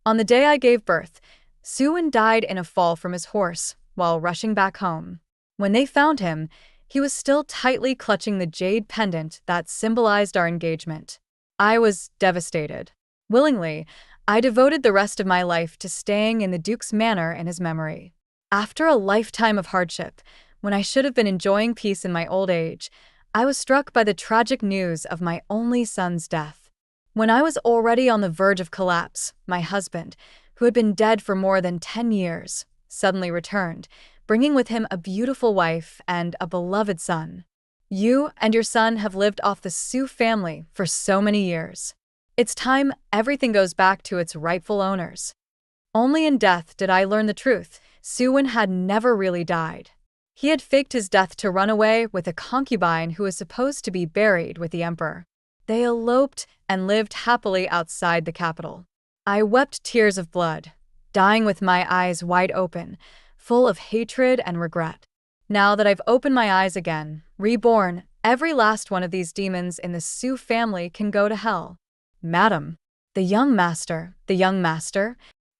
On the day I gave birth, Suwon died in a fall from his horse while rushing back home. When they found him, he was still tightly clutching the jade pendant that symbolized our engagement. I was devastated. Willingly, I devoted the rest of my life to staying in the Duke's manor in his memory. After a lifetime of hardship, when I should have been enjoying peace in my old age, I was struck by the tragic news of my only son's death. When I was already on the verge of collapse, my husband, who had been dead for more than 10 years, suddenly returned, bringing with him a beautiful wife and a beloved son. You and your son have lived off the Su family for so many years. It's time everything goes back to its rightful owners. Only in death did I learn the truth. Suwon had never really died. He had faked his death to run away with a concubine who was supposed to be buried with the emperor. They eloped and lived happily outside the capital. I wept tears of blood, dying with my eyes wide open, full of hatred and regret. Now that I've opened my eyes again, reborn, every last one of these demons in the Su family can go to hell. Madam, the young master.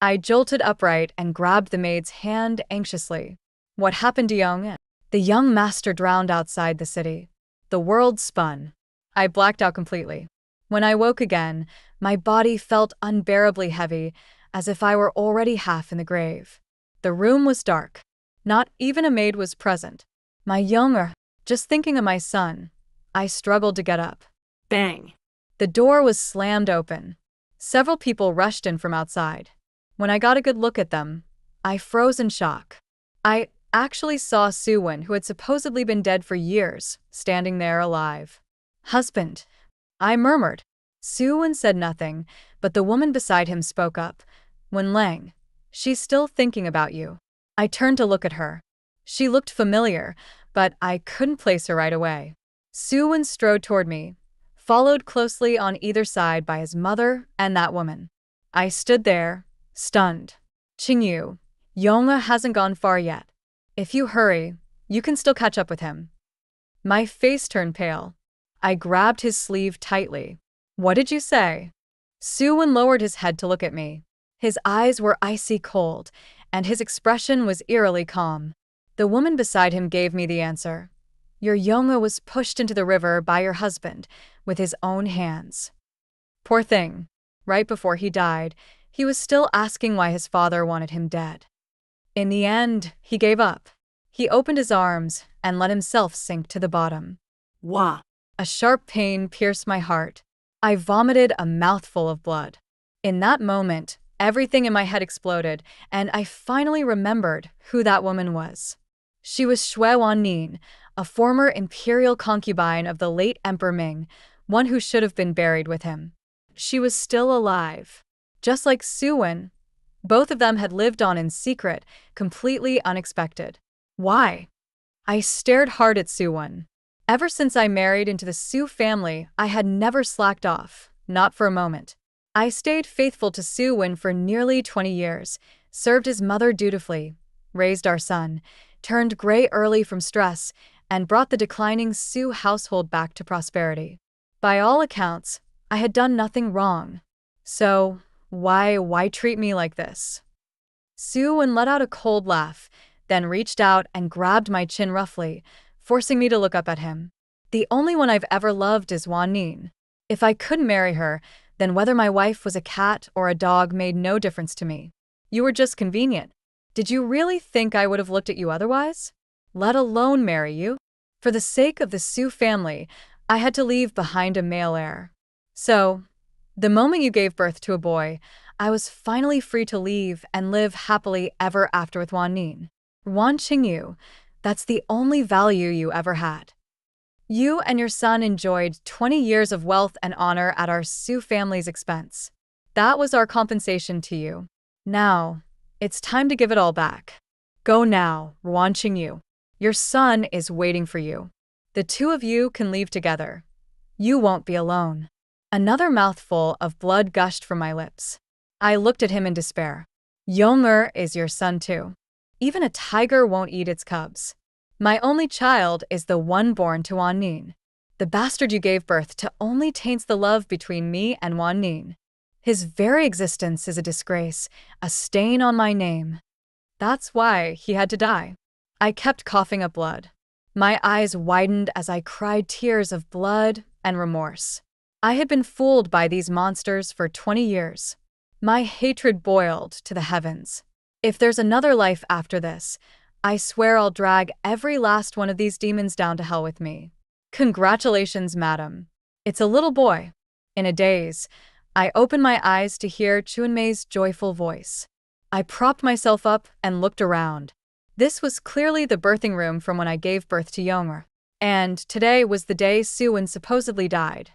I jolted upright and grabbed the maid's hand anxiously. What happened to Young? The young master drowned outside the city. The world spun. I blacked out completely. When I woke again, my body felt unbearably heavy, as if I were already half in the grave. The room was dark. Not even a maid was present. My younger, just thinking of my son, I struggled to get up. Bang! The door was slammed open. Several people rushed in from outside. When I got a good look at them, I froze in shock. I actually saw Suwon, who had supposedly been dead for years, standing there alive. Husband, I murmured. Suwon said nothing, but the woman beside him spoke up. Wenlang, she's still thinking about you. I turned to look at her. She looked familiar, but I couldn't place her right away. Suwon strode toward me, followed closely on either side by his mother and that woman. I stood there, stunned. Qingyu, Yonga hasn't gone far yet. If you hurry, you can still catch up with him. My face turned pale. I grabbed his sleeve tightly. What did you say? Suwon lowered his head to look at me. His eyes were icy cold, and his expression was eerily calm. The woman beside him gave me the answer. Your Yonga was pushed into the river by your husband with his own hands. Poor thing. Right before he died, he was still asking why his father wanted him dead. In the end, he gave up. He opened his arms and let himself sink to the bottom. Wah! A sharp pain pierced my heart. I vomited a mouthful of blood. In that moment, everything in my head exploded, and I finally remembered who that woman was. She was Xue Wannin, a former imperial concubine of the late Emperor Ming, one who should have been buried with him. She was still alive. Just like Suwon, both of them had lived on in secret, completely unexpected. Why? I stared hard at Suwon. Ever since I married into the Su family, I had never slacked off, not for a moment. I stayed faithful to Suwon for nearly 20 years, served his mother dutifully, raised our son, turned gray early from stress, and brought the declining Su household back to prosperity. By all accounts, I had done nothing wrong. So, why treat me like this? Suwon let out a cold laugh, then reached out and grabbed my chin roughly, forcing me to look up at him. The only one I've ever loved is Wannin. If I couldn't marry her, then whether my wife was a cat or a dog made no difference to me. You were just convenient. Did you really think I would have looked at you otherwise? Let alone marry you? For the sake of the Su family, I had to leave behind a male heir. So, the moment you gave birth to a boy, I was finally free to leave and live happily ever after with Wannin. Wan Qingyu, that's the only value you ever had. You and your son enjoyed 20 years of wealth and honor at our Su family's expense. That was our compensation to you. Now, it's time to give it all back. Go now, Wan Qingyu. Your son is waiting for you. The two of you can leave together. You won't be alone. Another mouthful of blood gushed from my lips. I looked at him in despair. Yonger is your son too. Even a tiger won't eat its cubs. My only child is the one born to Wannin. The bastard you gave birth to only taints the love between me and Wannin. His very existence is a disgrace, a stain on my name. That's why he had to die. I kept coughing up blood. My eyes widened as I cried tears of blood and remorse. I had been fooled by these monsters for 20 years. My hatred boiled to the heavens. If there's another life after this, I swear I'll drag every last one of these demons down to hell with me. Congratulations, madam. It's a little boy. In a daze, I opened my eyes to hear Chunmei's joyful voice. I propped myself up and looked around. This was clearly the birthing room from when I gave birth to Yonger. And today was the day Suwon supposedly died.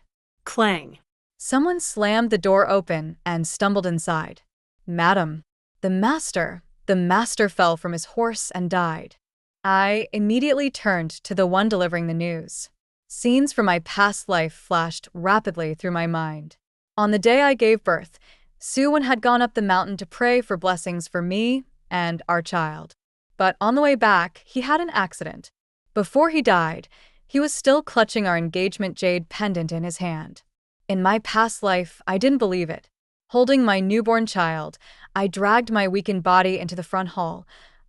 Clang. Someone slammed the door open and stumbled inside. Madam, the master fell from his horse and died. I immediately turned to the one delivering the news. Scenes from my past life flashed rapidly through my mind. On the day I gave birth, Suwon had gone up the mountain to pray for blessings for me and our child. But on the way back, he had an accident. Before he died, he was still clutching our engagement jade pendant in his hand. In my past life, I didn't believe it. Holding my newborn child, I dragged my weakened body into the front hall,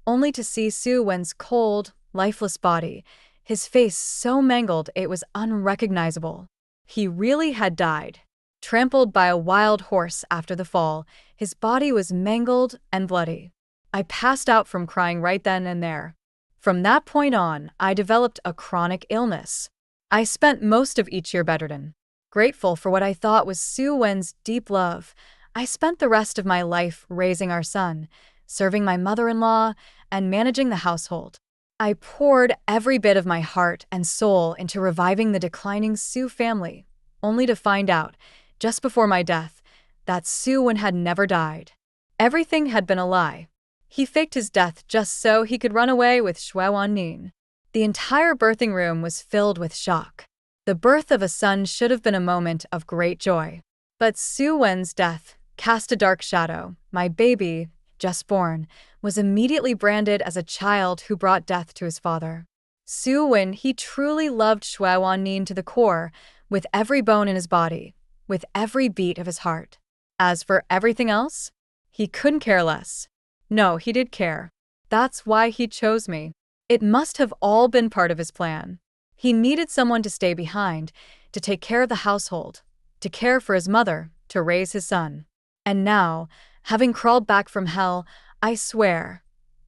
only to see Suwon's cold, lifeless body, his face so mangled it was unrecognizable. He really had died. Trampled by a wild horse after the fall, his body was mangled and bloody. I passed out from crying right then and there. From that point on, I developed a chronic illness. I spent most of each year bedridden. Grateful for what I thought was Suwon's deep love, I spent the rest of my life raising our son, serving my mother-in-law, and managing the household. I poured every bit of my heart and soul into reviving the declining Su family, only to find out, just before my death, that Suwon had never died. Everything had been a lie. He faked his death just so he could run away with Shwewan-nin. The entire birthing room was filled with shock. The birth of a son should have been a moment of great joy. But Suwon's death cast a dark shadow. My baby, just born, was immediately branded as a child who brought death to his father. Suwon, he truly loved Shwewan-nin to the core, with every bone in his body, with every beat of his heart. As for everything else, he couldn't care less. No, he did care. That's why he chose me. It must have all been part of his plan. He needed someone to stay behind, to take care of the household, to care for his mother, to raise his son. And now, having crawled back from hell, I swear,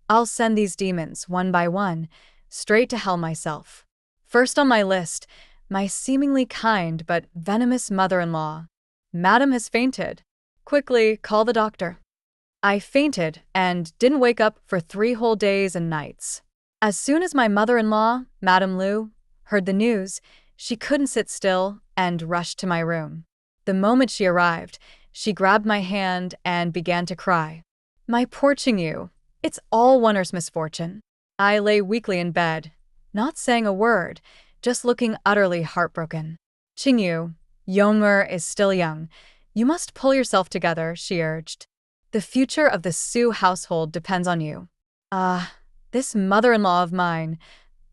I'll send these demons, one by one, straight to hell myself. First on my list, my seemingly kind but venomous mother-in-law. Madam has fainted. Quickly, call the doctor. I fainted and didn't wake up for 3 whole days and nights. As soon as my mother-in-law, Madame Liu, heard the news, she couldn't sit still and rushed to my room. The moment she arrived, she grabbed my hand and began to cry. My poor Qingyu, it's all Wonner's misfortune. I lay weakly in bed, not saying a word, just looking utterly heartbroken. Qingyu, Yonger is still young. You must pull yourself together, she urged. The future of the Su household depends on you. This mother-in-law of mine,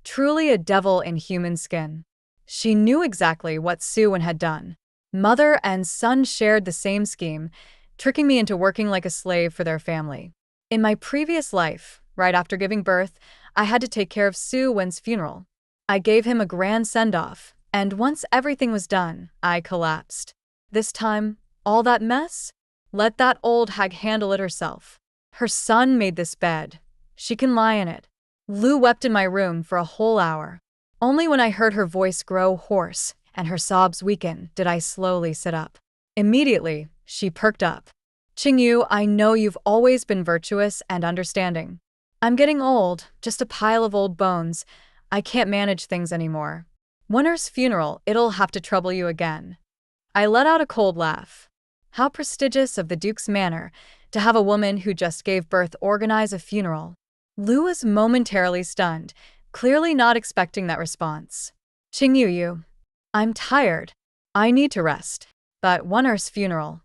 truly a devil in human skin. She knew exactly what Suwon had done. Mother and son shared the same scheme, tricking me into working like a slave for their family. In my previous life, right after giving birth, I had to take care of Suwon's funeral. I gave him a grand send-off, and once everything was done, I collapsed. This time, all that mess? Let that old hag handle it herself. Her son made this bed. She can lie in it. Lu wept in my room for a whole hour. Only when I heard her voice grow hoarse and her sobs weaken did I slowly sit up. Immediately, she perked up. Qingyu, I know you've always been virtuous and understanding. I'm getting old, just a pile of old bones. I can't manage things anymore. Wonner's funeral, it'll have to trouble you again. I let out a cold laugh. How prestigious of the Duke's manor to have a woman who just gave birth organize a funeral. Lu was momentarily stunned, clearly not expecting that response. Qingyu, I'm tired. I need to rest. But Wonner's funeral.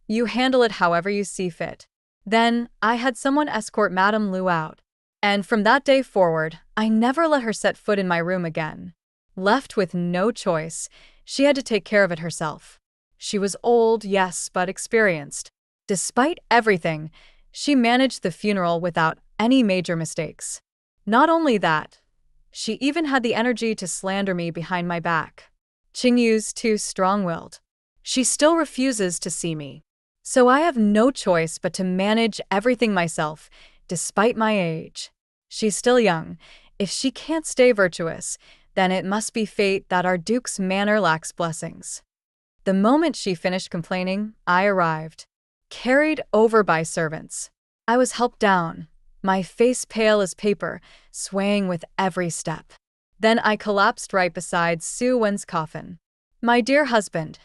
You handle it however you see fit. Then, I had someone escort Madame Liu out. And from that day forward, I never let her set foot in my room again. Left with no choice, she had to take care of it herself. She was old, yes, but experienced. Despite everything, she managed the funeral without any major mistakes. Not only that, she even had the energy to slander me behind my back. Qingyu's too strong-willed. She still refuses to see me. So I have no choice but to manage everything myself, despite my age. She's still young. If she can't stay virtuous, then it must be fate that our duke's manor lacks blessings. The moment she finished complaining, I arrived, carried over by servants. I was helped down, my face pale as paper, swaying with every step. Then I collapsed right beside Su Wen's coffin. My dear husband,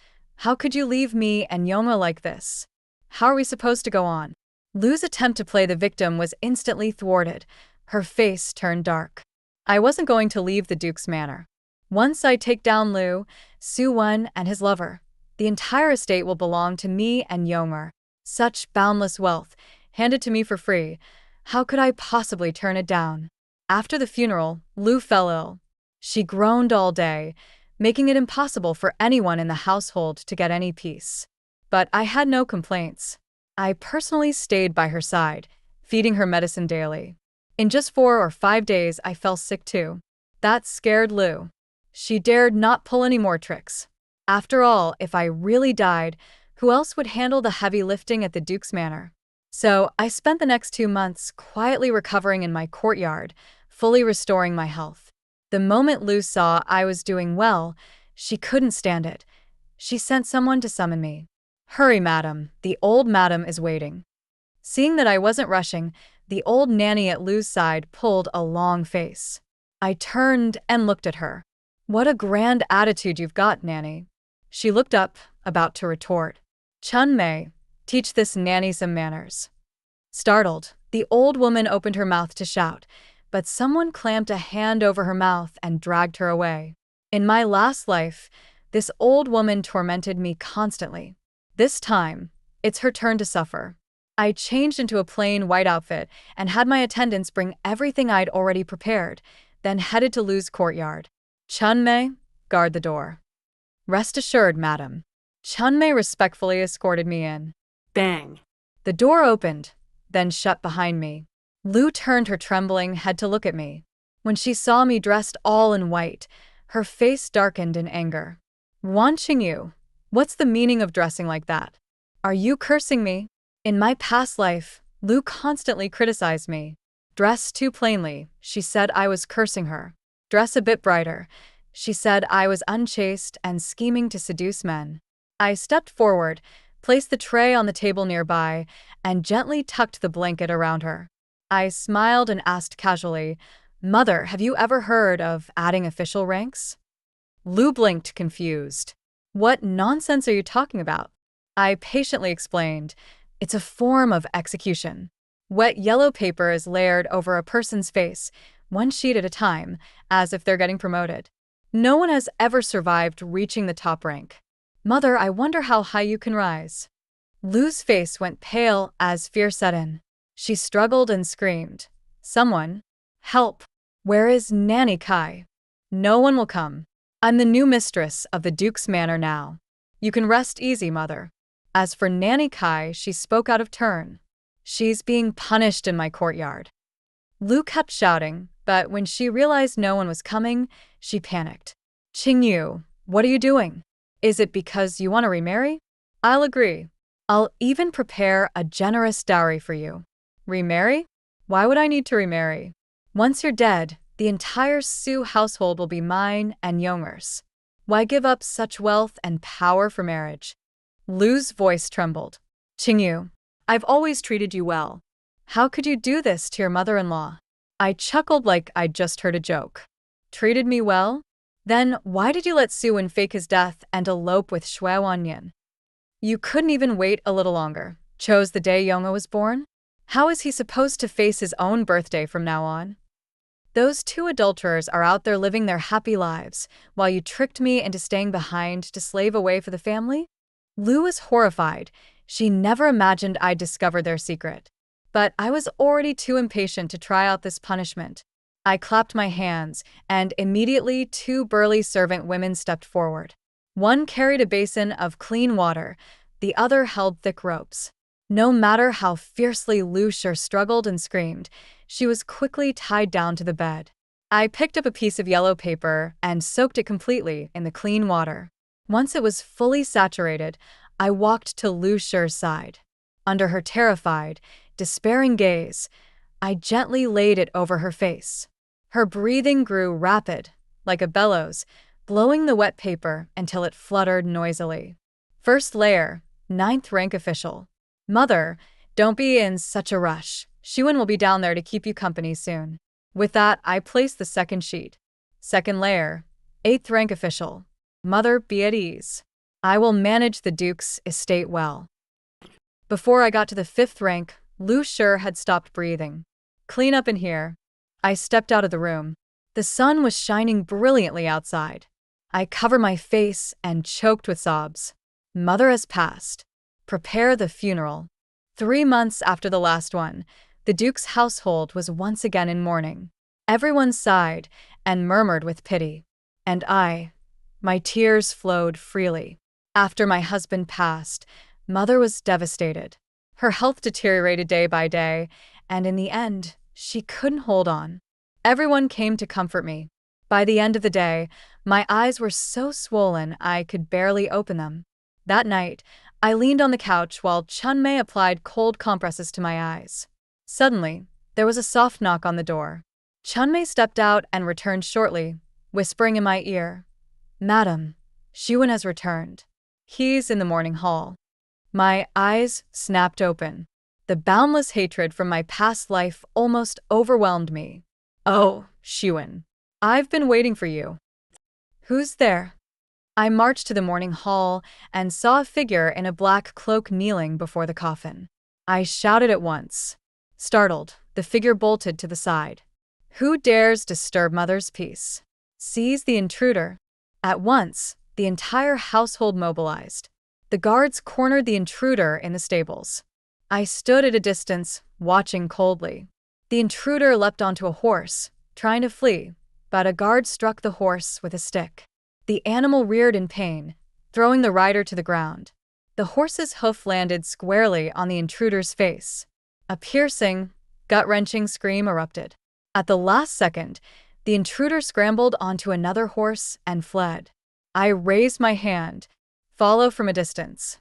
how could you leave me and Yoma like this? How are we supposed to go on? Lu's attempt to play the victim was instantly thwarted. Her face turned dark. I wasn't going to leave the Duke's manor. Once I take down Lu, Su Wen, and his lover, the entire estate will belong to me and Yomer. Such boundless wealth, handed to me for free. How could I possibly turn it down? After the funeral, Lu fell ill. She groaned all day, making it impossible for anyone in the household to get any peace. But I had no complaints. I personally stayed by her side, feeding her medicine daily. In just 4 or 5 days, I fell sick too. That scared Lu. She dared not pull any more tricks. After all, if I really died, who else would handle the heavy lifting at the Duke's manor? So I spent the next 2 months quietly recovering in my courtyard, fully restoring my health. The moment Lu saw I was doing well, she couldn't stand it. She sent someone to summon me. Hurry, madam, the old madam is waiting. Seeing that I wasn't rushing, the old nanny at Lu's side pulled a long face. I turned and looked at her. What a grand attitude you've got, nanny. She looked up, about to retort. Chun Mei, teach this nanny some manners. Startled, the old woman opened her mouth to shout, but someone clamped a hand over her mouth and dragged her away. In my last life, this old woman tormented me constantly. This time, it's her turn to suffer. I changed into a plain white outfit and had my attendants bring everything I'd already prepared, then headed to Lu's courtyard. Chun Mei, guard the door. Rest assured, madam. Chun Mei respectfully escorted me in. Bang! The door opened, then shut behind me. Lu turned her trembling head to look at me. When she saw me dressed all in white, her face darkened in anger. Wan Qingyu, what's the meaning of dressing like that? Are you cursing me? In my past life, Lu constantly criticized me. Dress too plainly, she said I was cursing her. Dress a bit brighter, she said I was unchaste and scheming to seduce men. I stepped forward, placed the tray on the table nearby, and gently tucked the blanket around her. I smiled and asked casually, Mother, have you ever heard of adding official ranks? Lu blinked, confused. What nonsense are you talking about? I patiently explained. It's a form of execution. Wet yellow paper is layered over a person's face, one sheet at a time, as if they're getting promoted. No one has ever survived reaching the top rank. Mother, I wonder how high you can rise. Lu's face went pale as fear set in. She struggled and screamed. Someone, help! Where is Nanny Kai? No one will come. I'm the new mistress of the Duke's manor now. You can rest easy, mother. As for Nanny Kai, she spoke out of turn. She's being punished in my courtyard. Lu kept shouting, but when she realized no one was coming, she panicked. Qingyu, what are you doing? Is it because you want to remarry? I'll agree. I'll even prepare a generous dowry for you. Remarry? Why would I need to remarry? Once you're dead, the entire Su household will be mine and Yomer's. Why give up such wealth and power for marriage? Lu's voice trembled. Qingyu, I've always treated you well. How could you do this to your mother-in-law? I chuckled like I'd just heard a joke. Treated me well? Then why did you let Su Wen fake his death and elope with Shui Wanyan? You couldn't even wait a little longer. Chose the day Yonga was born? How is he supposed to face his own birthday from now on? Those 2 adulterers are out there living their happy lives, while you tricked me into staying behind to slave away for the family? Lu was horrified. She never imagined I'd discover their secret. But I was already too impatient to try out this punishment. I clapped my hands, and immediately 2 burly servant women stepped forward. One carried a basin of clean water, the other held thick ropes. No matter how fiercely Lu Shi struggled and screamed, she was quickly tied down to the bed. I picked up a piece of yellow paper and soaked it completely in the clean water. Once it was fully saturated, I walked to Lu Shi's side. Under her terrified, despairing gaze, I gently laid it over her face. Her breathing grew rapid, like a bellows, blowing the wet paper until it fluttered noisily. First layer, 9th rank official. Mother, don't be in such a rush. Xuan will be down there to keep you company soon. With that, I placed the second sheet. Second layer, 8th rank official. Mother, be at ease. I will manage the Duke's estate well. Before I got to the 5th rank, Lu Shi had stopped breathing. Clean up in here. I stepped out of the room. The sun was shining brilliantly outside. I covered my face and choked with sobs. Mother has passed. Prepare the funeral. 3 months after the last one, the Duke's household was once again in mourning. Everyone sighed and murmured with pity. And my tears flowed freely. After my husband passed, Mother was devastated. Her health deteriorated day by day, and in the end, she couldn't hold on. Everyone came to comfort me. By the end of the day, my eyes were so swollen I could barely open them. That night, I leaned on the couch while Chunmei applied cold compresses to my eyes. Suddenly, there was a soft knock on the door. Chunmei stepped out and returned shortly, whispering in my ear, "Madam, Xuan has returned. He's in the morning hall." My eyes snapped open. The boundless hatred from my past life almost overwhelmed me. "Oh, Xuan, I've been waiting for you." "Who's there?" I marched to the morning hall and saw a figure in a black cloak kneeling before the coffin. I shouted at once. Startled, the figure bolted to the side. "Who dares disturb Mother's peace? Seize the intruder." At once, the entire household mobilized. The guards cornered the intruder in the stables. I stood at a distance, watching coldly. The intruder leapt onto a horse, trying to flee, but a guard struck the horse with a stick. The animal reared in pain, throwing the rider to the ground. The horse's hoof landed squarely on the intruder's face. A piercing, gut-wrenching scream erupted. At the last second, the intruder scrambled onto another horse and fled. I raised my hand, follow from a distance.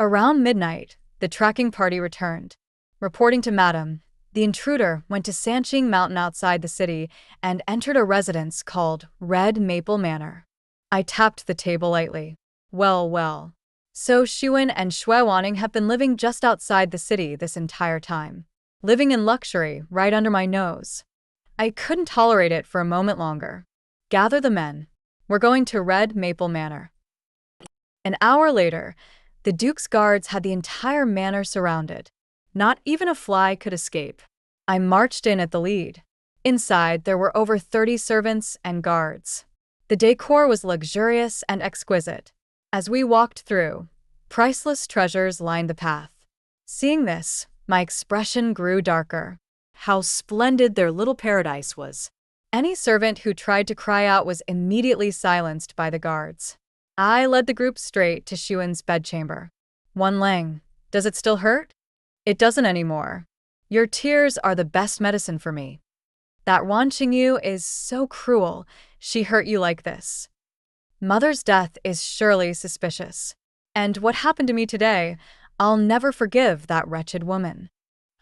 Around midnight, the tracking party returned. Reporting to Madam, the intruder went to Sanqing Mountain outside the city and entered a residence called Red Maple Manor. I tapped the table lightly. Well. So Xuan and Shui Wanning have been living just outside the city this entire time. Living in luxury right under my nose. I couldn't tolerate it for a moment longer. Gather the men. We're going to Red Maple Manor. An hour later, the Duke's guards had the entire manor surrounded. Not even a fly could escape. I marched in at the lead. Inside, there were over 30 servants and guards. The decor was luxurious and exquisite. As we walked through, priceless treasures lined the path. Seeing this, my expression grew darker. How splendid their little paradise was. Any servant who tried to cry out was immediately silenced by the guards. I led the group straight to Xuan's bedchamber. "Wan Lang, does it still hurt?" "It doesn't anymore. Your tears are the best medicine for me. That Wan Qingyu is so cruel. She hurt you like this. Mother's death is surely suspicious. And what happened to me today, I'll never forgive that wretched woman."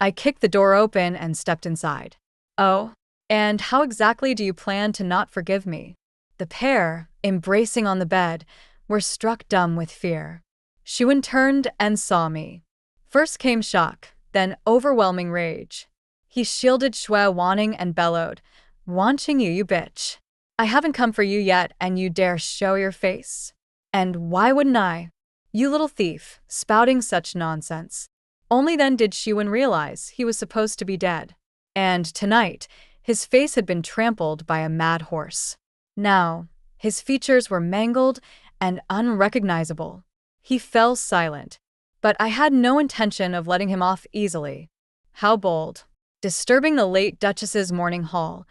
I kicked the door open and stepped inside. "Oh, and how exactly do you plan to not forgive me?" The pair, embracing on the bed, were struck dumb with fear. Xuan turned and saw me. First came shock, then overwhelming rage. He shielded Shui Wanning and bellowed, "Wan Qingyu, you bitch. I haven't come for you yet and you dare show your face. And why wouldn't I? You little thief, spouting such nonsense." Only then did Xuan realize he was supposed to be dead. And tonight, his face had been trampled by a mad horse. Now, his features were mangled and unrecognizable. He fell silent, but I had no intention of letting him off easily. How bold. Disturbing the late Duchess's morning hall.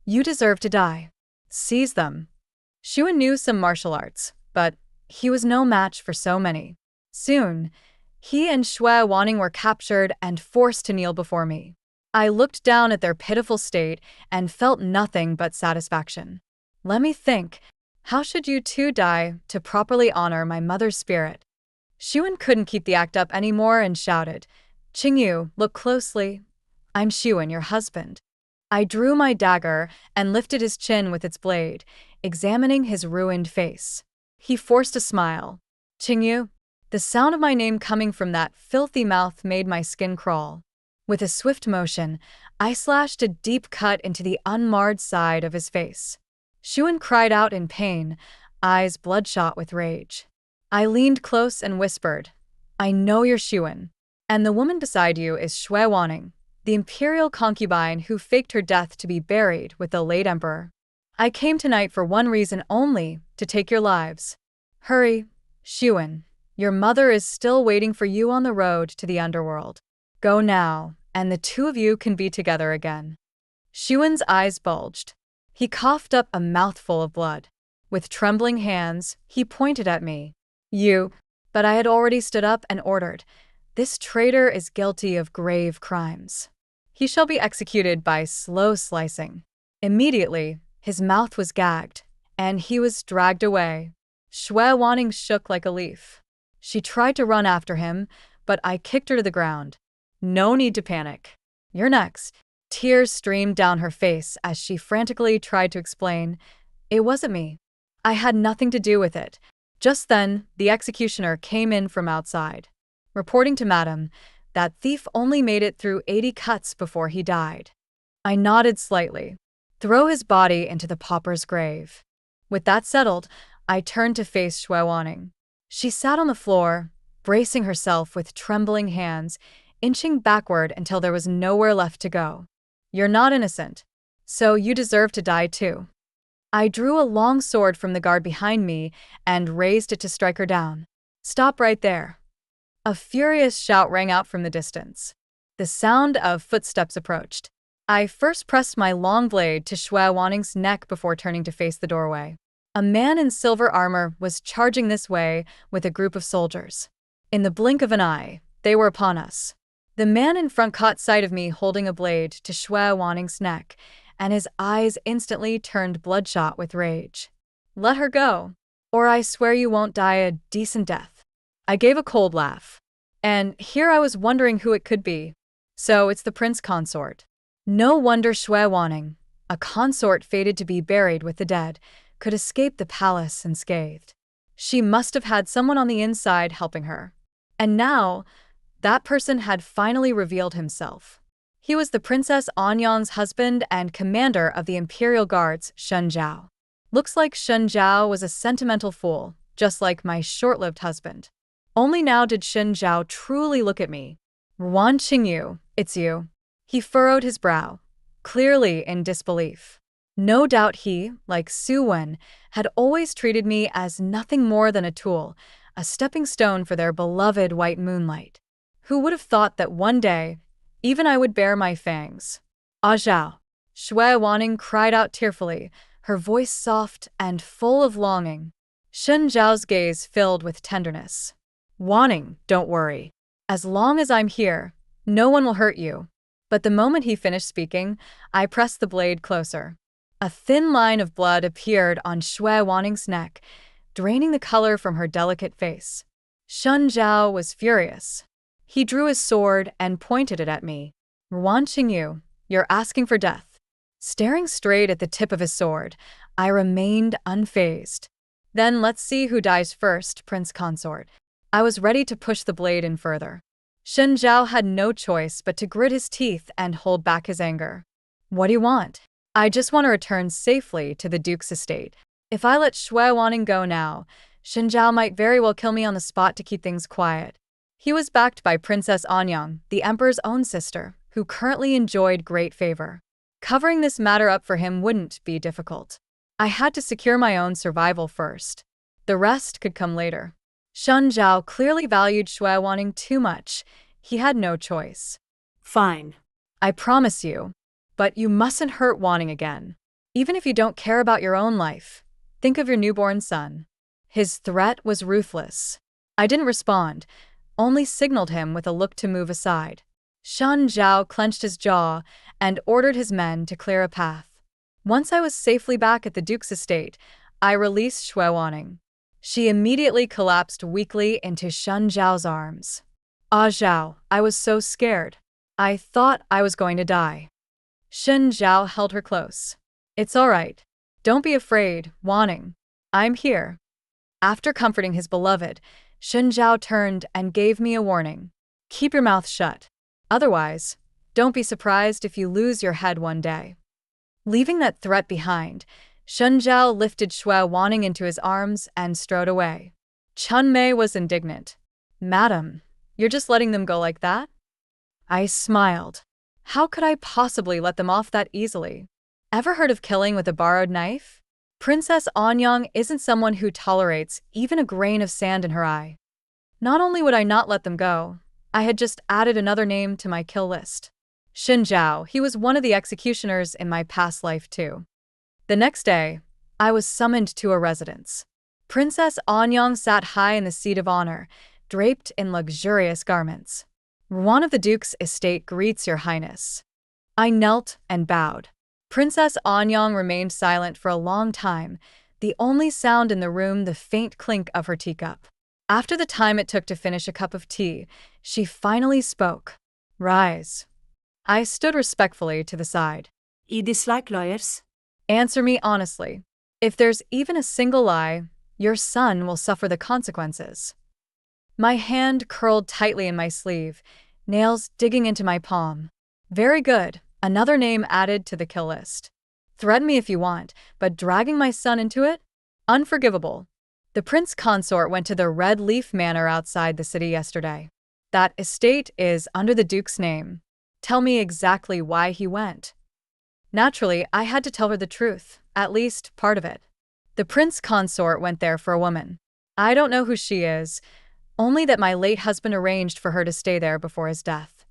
You deserve to die. Seize them. Xuan knew some martial arts, but he was no match for so many. Soon, he and Shui Wanning were captured and forced to kneel before me. I looked down at their pitiful state and felt nothing but satisfaction. Let me think. How should you two die to properly honor my mother's spirit? Xuan couldn't keep the act up anymore and shouted, Qingyu, look closely. I'm Xuan, your husband. I drew my dagger and lifted his chin with its blade, examining his ruined face. He forced a smile. Qingyu? The sound of my name coming from that filthy mouth made my skin crawl. With a swift motion, I slashed a deep cut into the unmarred side of his face. Xuan cried out in pain, eyes bloodshot with rage. I leaned close and whispered, I know you're Xuan, and the woman beside you is Shui Wanning, the imperial concubine who faked her death to be buried with the late emperor. I came tonight for one reason only, to take your lives. Hurry, Xuan. Your mother is still waiting for you on the road to the underworld. Go now, and the two of you can be together again. Xuan's eyes bulged. He coughed up a mouthful of blood. With trembling hands, he pointed at me. You. But I had already stood up and ordered, this traitor is guilty of grave crimes. He shall be executed by slow slicing. Immediately, his mouth was gagged, and he was dragged away. Shui Wanning shook like a leaf. She tried to run after him, but I kicked her to the ground. No need to panic. You're next. Tears streamed down her face as she frantically tried to explain, it wasn't me. I had nothing to do with it. Just then, the executioner came in from outside, reporting to Madam that thief only made it through 80 cuts before he died. I nodded slightly. Throw his body into the pauper's grave. With that settled, I turned to face Shui Wanning. She sat on the floor, bracing herself with trembling hands, inching backward until there was nowhere left to go. You're not innocent, so you deserve to die too. I drew a long sword from the guard behind me and raised it to strike her down. Stop right there. A furious shout rang out from the distance. The sound of footsteps approached. I first pressed my long blade to Shui Wanning's neck before turning to face the doorway. A man in silver armor was charging this way with a group of soldiers. In the blink of an eye, they were upon us. The man in front caught sight of me holding a blade to Shui Wanning's neck, and his eyes instantly turned bloodshot with rage. Let her go, or I swear you won't die a decent death. I gave a cold laugh. And here I was wondering who it could be. So it's the prince consort. No wonder Shui Wanning, a consort fated to be buried with the dead, could escape the palace unscathed. She must have had someone on the inside helping her. And now, that person had finally revealed himself. He was the Princess Anyang's husband and commander of the Imperial Guards, Shen Zhao. Looks like Shen Zhao was a sentimental fool, just like my short-lived husband. Only now did Shen Zhao truly look at me. Wan Qingyu, it's you. He furrowed his brow, clearly in disbelief. No doubt he, like Su Wen, had always treated me as nothing more than a tool, a stepping stone for their beloved white moonlight. Who would have thought that one day, even I would bare my fangs? Ah Zhao. Shui Wanning cried out tearfully, her voice soft and full of longing. Shen Zhao's gaze filled with tenderness. Wanning, don't worry. As long as I'm here, no one will hurt you. But the moment he finished speaking, I pressed the blade closer. A thin line of blood appeared on Shui Wanning's neck, draining the color from her delicate face. Shen Zhao was furious. He drew his sword and pointed it at me. Wan Qingyu, you're asking for death. Staring straight at the tip of his sword, I remained unfazed. Then let's see who dies first, Prince Consort. I was ready to push the blade in further. Shen Zhao had no choice but to grit his teeth and hold back his anger. What do you want? I just want to return safely to the Duke's estate. If I let Shui Wanning go now, Shen Zhao might very well kill me on the spot to keep things quiet. He was backed by Princess Anyang, the Emperor's own sister, who currently enjoyed great favor. Covering this matter up for him wouldn't be difficult. I had to secure my own survival first. The rest could come later. Shen Zhao clearly valued Shui Wanning too much. He had no choice. Fine. I promise you. But you mustn't hurt Wanning again. Even if you don't care about your own life, think of your newborn son. His threat was ruthless. I didn't respond, only signaled him with a look to move aside. Shen Zhao clenched his jaw and ordered his men to clear a path. Once I was safely back at the Duke's estate, I released Shui Wanning. She immediately collapsed weakly into Shen Zhao's arms. Ah Zhao, I was so scared. I thought I was going to die. Shen Zhao held her close. It's all right. Don't be afraid, Wanning. I'm here. After comforting his beloved, Shen Zhao turned and gave me a warning. Keep your mouth shut. Otherwise, don't be surprised if you lose your head one day. Leaving that threat behind, Shen Zhao lifted Shui Wanning into his arms and strode away. Chun Mei was indignant. Madam, you're just letting them go like that? I smiled. How could I possibly let them off that easily? Ever heard of killing with a borrowed knife? Princess Anyang isn't someone who tolerates even a grain of sand in her eye. Not only would I not let them go, I had just added another name to my kill list. Xin Zhao, he was one of the executioners in my past life too. The next day, I was summoned to a residence. Princess Anyang sat high in the seat of honor, draped in luxurious garments. One of the Duke's estate greets your highness. I knelt and bowed. Princess Anyang remained silent for a long time, the only sound in the room the faint clink of her teacup. After the time it took to finish a cup of tea, she finally spoke. Rise. I stood respectfully to the side. You dislike lawyers? Answer me honestly. If there's even a single lie, your son will suffer the consequences. My hand curled tightly in my sleeve, nails digging into my palm. Very good, another name added to the kill list. Threaten me if you want, but dragging my son into it? Unforgivable. The prince consort went to the Red Leaf Manor outside the city yesterday. That estate is under the Duke's name. Tell me exactly why he went. Naturally, I had to tell her the truth, at least part of it. The prince consort went there for a woman. I don't know who she is, only that my late husband arranged for her to stay there before his death.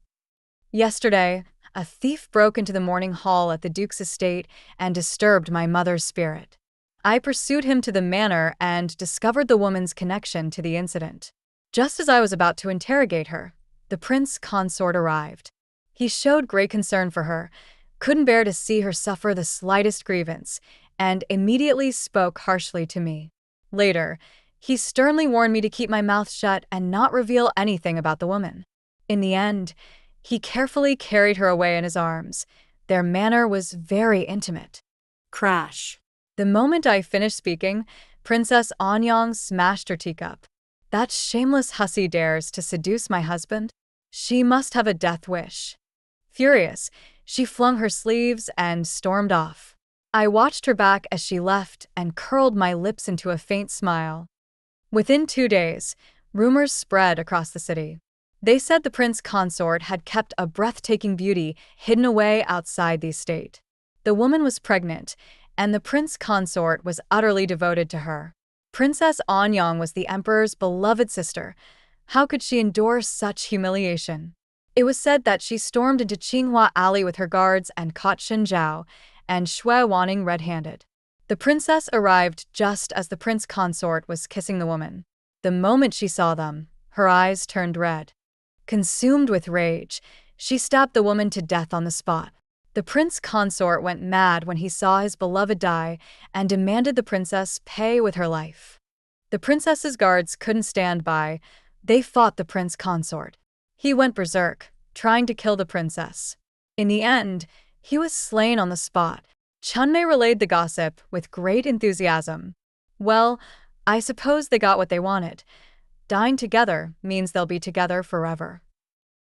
Yesterday, a thief broke into the morning hall at the Duke's estate and disturbed my mother's spirit. I pursued him to the manor and discovered the woman's connection to the incident. Just as I was about to interrogate her, the prince consort arrived. He showed great concern for her, couldn't bear to see her suffer the slightest grievance, and immediately spoke harshly to me. Later, he sternly warned me to keep my mouth shut and not reveal anything about the woman. In the end, he carefully carried her away in his arms. Their manner was very intimate. Crash. The moment I finished speaking, Princess Anyang smashed her teacup. That shameless hussy dares to seduce my husband? She must have a death wish. Furious, she flung her sleeves and stormed off. I watched her back as she left and curled my lips into a faint smile. Within 2 days, rumors spread across the city. They said the prince consort had kept a breathtaking beauty hidden away outside the estate. The woman was pregnant, and the prince consort was utterly devoted to her. Princess Anyang was the emperor's beloved sister. How could she endure such humiliation? It was said that she stormed into Qinghua Alley with her guards and caught Xin Zhao and Shui Wanning red-handed. The princess arrived just as the prince consort was kissing the woman. The moment she saw them, her eyes turned red. Consumed with rage, she stabbed the woman to death on the spot. The prince consort went mad when he saw his beloved die and demanded the princess pay with her life. The princess's guards couldn't stand by. They fought the prince consort. He went berserk, trying to kill the princess. In the end, he was slain on the spot. Chunmei relayed the gossip with great enthusiasm. Well, I suppose they got what they wanted. Dying together means they'll be together forever.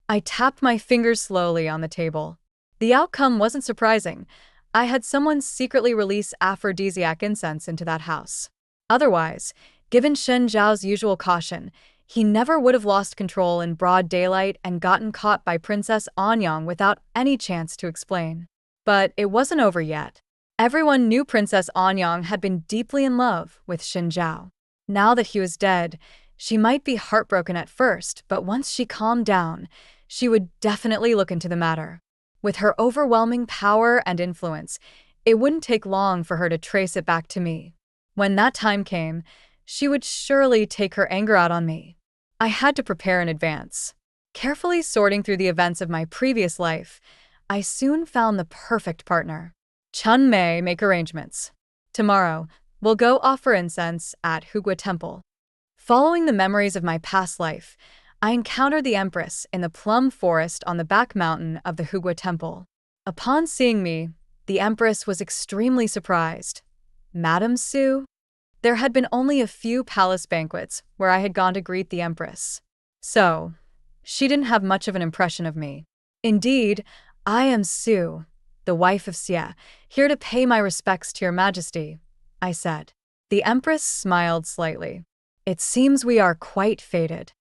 I tapped my fingers slowly on the table. The outcome wasn't surprising. I had someone secretly release aphrodisiac incense into that house. Otherwise, given Shen Zhao's usual caution, he never would have lost control in broad daylight and gotten caught by Princess Anyang without any chance to explain. But it wasn't over yet. Everyone knew Princess Anyang had been deeply in love with Xin Zhao. Now that he was dead, she might be heartbroken at first, but once she calmed down, she would definitely look into the matter. With her overwhelming power and influence, it wouldn't take long for her to trace it back to me. When that time came, She would surely take her anger out on me. I had to prepare in advance. Carefully sorting through the events of my previous life, I soon found the perfect partner. Chun Mei, make arrangements. Tomorrow, we'll go offer incense at Hugua Temple. Following the memories of my past life, I encountered the Empress in the plum forest on the back mountain of the Hugua Temple. Upon seeing me, the Empress was extremely surprised. Madam Su? There had been only a few palace banquets where I had gone to greet the Empress. So, she didn't have much of an impression of me. Indeed, I am Su, the wife of Xie, here to pay my respects to your majesty, I said. The Empress smiled slightly. It seems we are quite fated.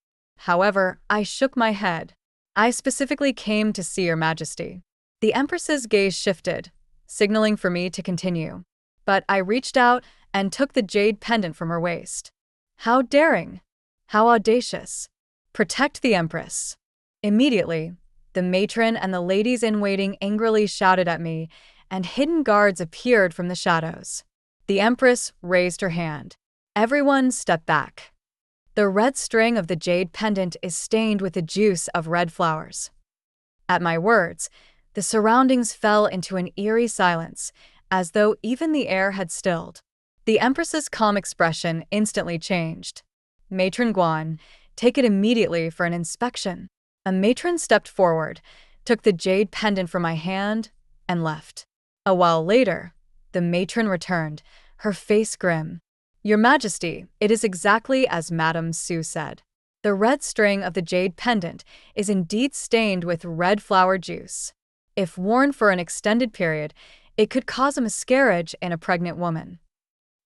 However, I shook my head. I specifically came to see your majesty. The Empress's gaze shifted, signaling for me to continue. But I reached out and took the jade pendant from her waist. How daring! How audacious! Protect the Empress. Immediately, the matron and the ladies-in-waiting angrily shouted at me, and hidden guards appeared from the shadows. The Empress raised her hand. Everyone stepped back. The red string of the jade pendant is stained with the juice of red flowers. At my words, the surroundings fell into an eerie silence, as though even the air had stilled. The Empress's calm expression instantly changed. Matron Guan, take it immediately for an inspection. A matron stepped forward, took the jade pendant from my hand, and left. A while later, the matron returned, her face grim. Your Majesty, it is exactly as Madame Su said. The red string of the jade pendant is indeed stained with red flower juice. If worn for an extended period, it could cause a miscarriage in a pregnant woman.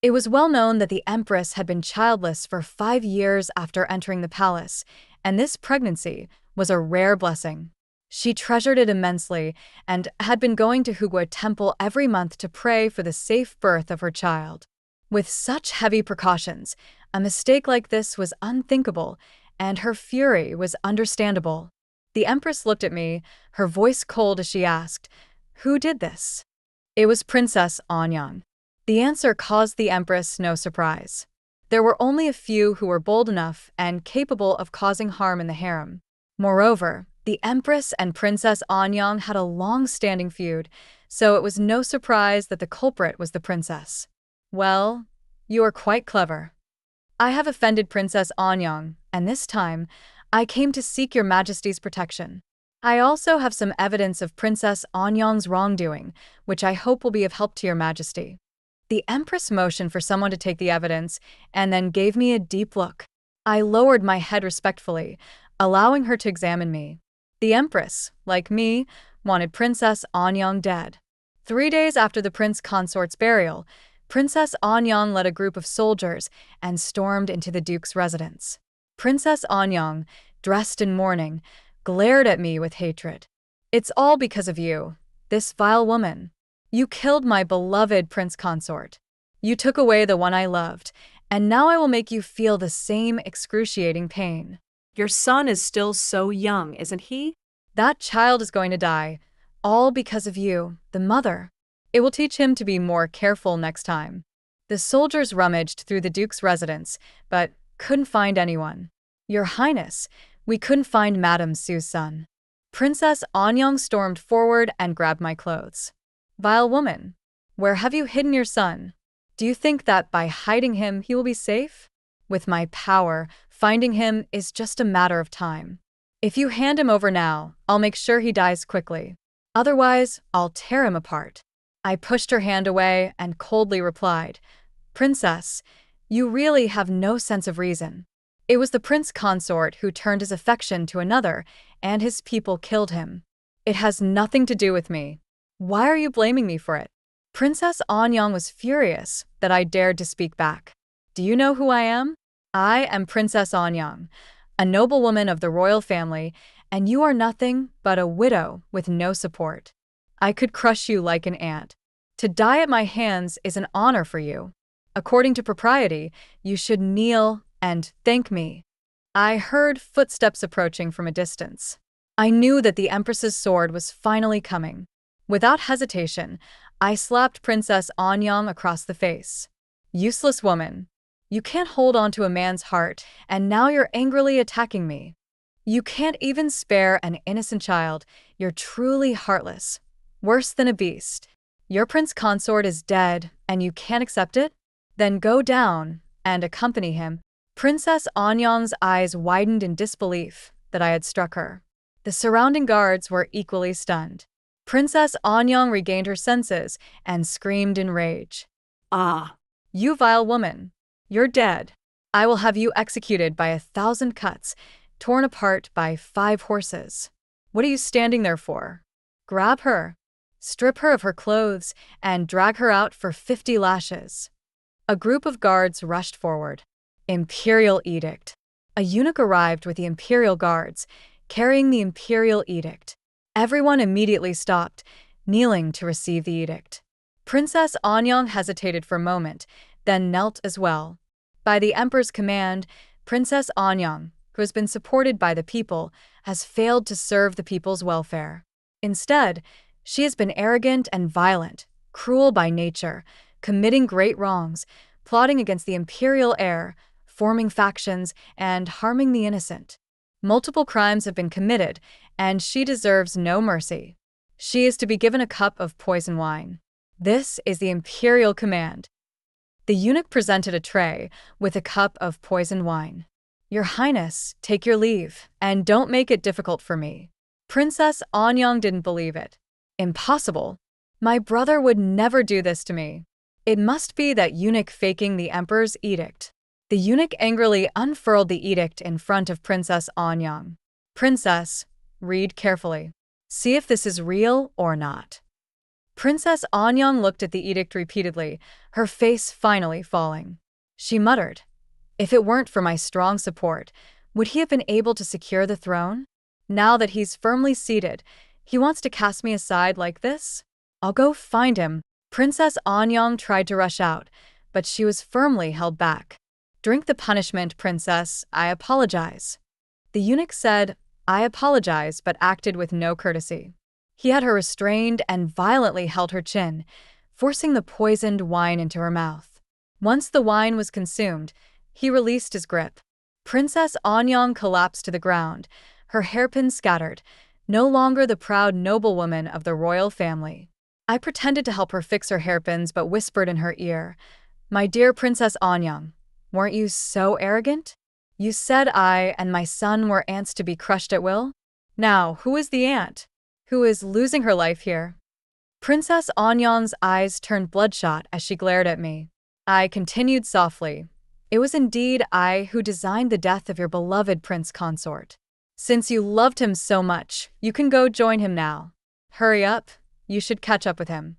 It was well known that the Empress had been childless for 5 years after entering the palace, and this pregnancy was a rare blessing. She treasured it immensely and had been going to Hugua Temple every month to pray for the safe birth of her child. With such heavy precautions, a mistake like this was unthinkable, and her fury was understandable. The Empress looked at me, her voice cold as she asked, "Who did this?" It was Princess Anyang. The answer caused the Empress no surprise. There were only a few who were bold enough and capable of causing harm in the harem. Moreover, the Empress and Princess Anyang had a long-standing feud, so it was no surprise that the culprit was the princess. Well, you are quite clever. I have offended Princess Anyang, and this time, I came to seek your Majesty's protection. I also have some evidence of Princess Anyang's wrongdoing, which I hope will be of help to your Majesty. The Empress motioned for someone to take the evidence, and then gave me a deep look. I lowered my head respectfully, allowing her to examine me. The Empress, like me, wanted Princess Anyang dead. 3 days after the prince consort's burial, Princess Anyang led a group of soldiers and stormed into the Duke's residence. Princess Anyang, dressed in mourning, glared at me with hatred. It's all because of you, this vile woman. You killed my beloved prince consort. You took away the one I loved, and now I will make you feel the same excruciating pain. Your son is still so young, isn't he? That child is going to die, all because of you, the mother. It will teach him to be more careful next time. The soldiers rummaged through the Duke's residence, but couldn't find anyone. Your Highness, we couldn't find Madame Su's son. Princess Anyang stormed forward and grabbed my clothes. Vile woman, where have you hidden your son? Do you think that by hiding him he will be safe? With my power, finding him is just a matter of time. If you hand him over now, I'll make sure he dies quickly. Otherwise, I'll tear him apart. I pushed her hand away and coldly replied, Princess, you really have no sense of reason. It was the prince consort who turned his affection to another, and his people killed him. It has nothing to do with me. Why are you blaming me for it? Princess Anyang was furious that I dared to speak back. Do you know who I am? I am Princess Anyang, a noblewoman of the royal family, and you are nothing but a widow with no support. I could crush you like an ant. To die at my hands is an honor for you. According to propriety, you should kneel and thank me. I heard footsteps approaching from a distance. I knew that the Empress's sword was finally coming. Without hesitation, I slapped Princess Anyang across the face. Useless woman. You can't hold on to a man's heart, and now you're angrily attacking me. You can't even spare an innocent child. You're truly heartless. Worse than a beast. Your prince consort is dead, and you can't accept it? Then go down and accompany him. Princess Anyang's eyes widened in disbelief that I had struck her. The surrounding guards were equally stunned. Princess Anyang regained her senses and screamed in rage. Ah, You vile woman! You're dead. I will have you executed by 1,000 cuts, torn apart by 5 horses. What are you standing there for? Grab her, strip her of her clothes, and drag her out for 50 lashes. A group of guards rushed forward. Imperial edict. A eunuch arrived with the imperial guards, carrying the imperial edict. Everyone immediately stopped, kneeling to receive the edict. Princess Anyang hesitated for a moment, then knelt as well. By the emperor's command, Princess Anyang, who has been supported by the people, has failed to serve the people's welfare. Instead, she has been arrogant and violent, cruel by nature, committing great wrongs, plotting against the imperial heir, forming factions, and harming the innocent. Multiple crimes have been committed, and she deserves no mercy. She is to be given a cup of poison wine. This is the imperial command. The eunuch presented a tray with a cup of poisoned wine. Your Highness, take your leave, and don't make it difficult for me. Princess Anyang didn't believe it. Impossible. My brother would never do this to me. It must be that eunuch faking the emperor's edict. The eunuch angrily unfurled the edict in front of Princess Anyang. Princess, read carefully. See if this is real or not. Princess Anyang looked at the edict repeatedly, her face finally falling. She muttered, if it weren't for my strong support, would he have been able to secure the throne? Now that he's firmly seated, he wants to cast me aside like this? I'll go find him. Princess Anyang tried to rush out, but she was firmly held back. Drink the punishment, princess. I apologize. The eunuch said, I apologize, but acted with no courtesy. He had her restrained and violently held her chin, forcing the poisoned wine into her mouth. Once the wine was consumed, he released his grip. Princess Anyang collapsed to the ground, her hairpins scattered, no longer the proud noblewoman of the royal family. I pretended to help her fix her hairpins but whispered in her ear, my dear Princess Anyang, weren't you so arrogant? You said I and my son were ants to be crushed at will? Now, who is the ant? Who is losing her life here? Princess Anyang's eyes turned bloodshot as she glared at me. I continued softly, it was indeed I who designed the death of your beloved prince consort. Since you loved him so much, you can go join him now. Hurry up, you should catch up with him.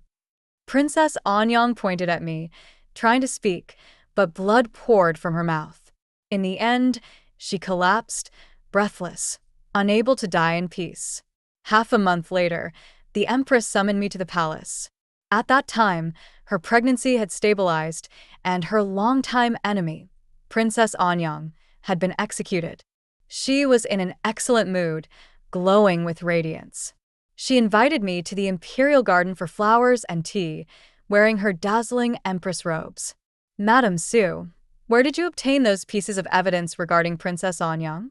Princess Anyang pointed at me, trying to speak, but blood poured from her mouth. In the end, she collapsed, breathless, unable to die in peace. Half a month later, the empress summoned me to the palace. At that time, her pregnancy had stabilized, and her longtime enemy, Princess Anyang, had been executed. She was in an excellent mood, glowing with radiance. She invited me to the imperial garden for flowers and tea, wearing her dazzling empress robes. Madam Su, where did you obtain those pieces of evidence regarding Princess Anyang?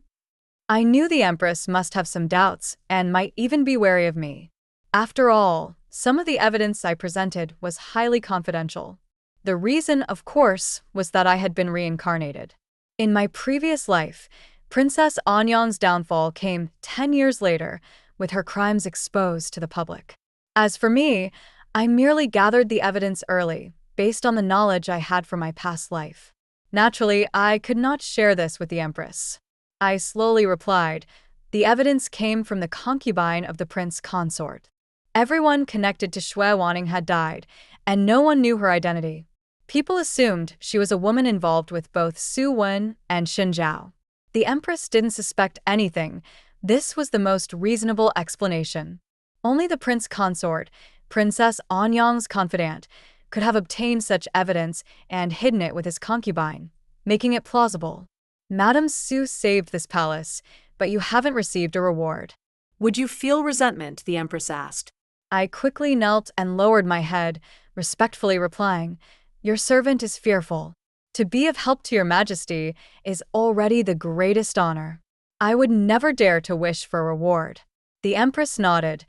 I knew the empress must have some doubts and might even be wary of me. After all, some of the evidence I presented was highly confidential. The reason, of course, was that I had been reincarnated. In my previous life, Princess Anyang's downfall came 10 years later, with her crimes exposed to the public. As for me, I merely gathered the evidence early, based on the knowledge I had from my past life. Naturally, I could not share this with the empress. I slowly replied, the evidence came from the concubine of the prince consort. Everyone connected to Shui Wanning had died, and no one knew her identity. People assumed she was a woman involved with both Su Wen and Xin Zhao. The empress didn't suspect anything. This was the most reasonable explanation. Only the prince consort, Princess Anyang's confidant, could have obtained such evidence and hidden it with his concubine, making it plausible. Madame Su saved this palace, but you haven't received a reward. Would you feel resentment? The empress asked. I quickly knelt and lowered my head, respectfully replying, your servant is fearful. To be of help to your majesty is already the greatest honor. I would never dare to wish for reward. The empress nodded.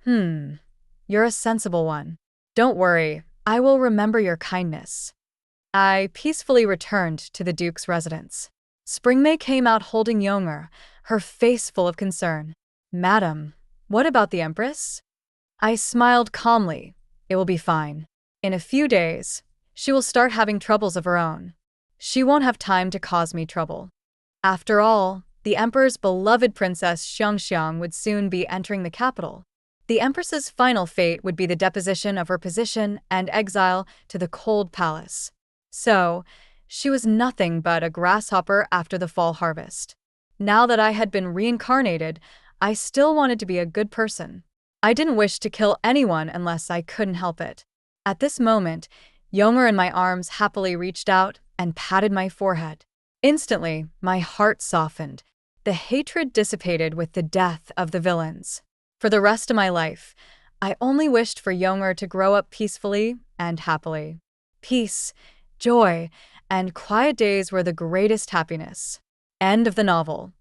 You're a sensible one. Don't worry, I will remember your kindness. I peacefully returned to the duke's residence. Springmay came out holding Yonger, her face full of concern. Madam, what about the empress? I smiled calmly. It will be fine. In a few days, she will start having troubles of her own. She won't have time to cause me trouble. After all, the emperor's beloved princess Xiangxiang would soon be entering the capital. The empress's final fate would be the deposition of her position and exile to the cold palace. So, she was nothing but a grasshopper after the fall harvest. Now that I had been reincarnated, I still wanted to be a good person. I didn't wish to kill anyone unless I couldn't help it. At this moment, Yonger in my arms happily reached out and patted my forehead. Instantly, my heart softened. The hatred dissipated with the death of the villains. For the rest of my life, I only wished for Yonger to grow up peacefully and happily. Peace, joy, and quiet days were the greatest happiness. End of the novel.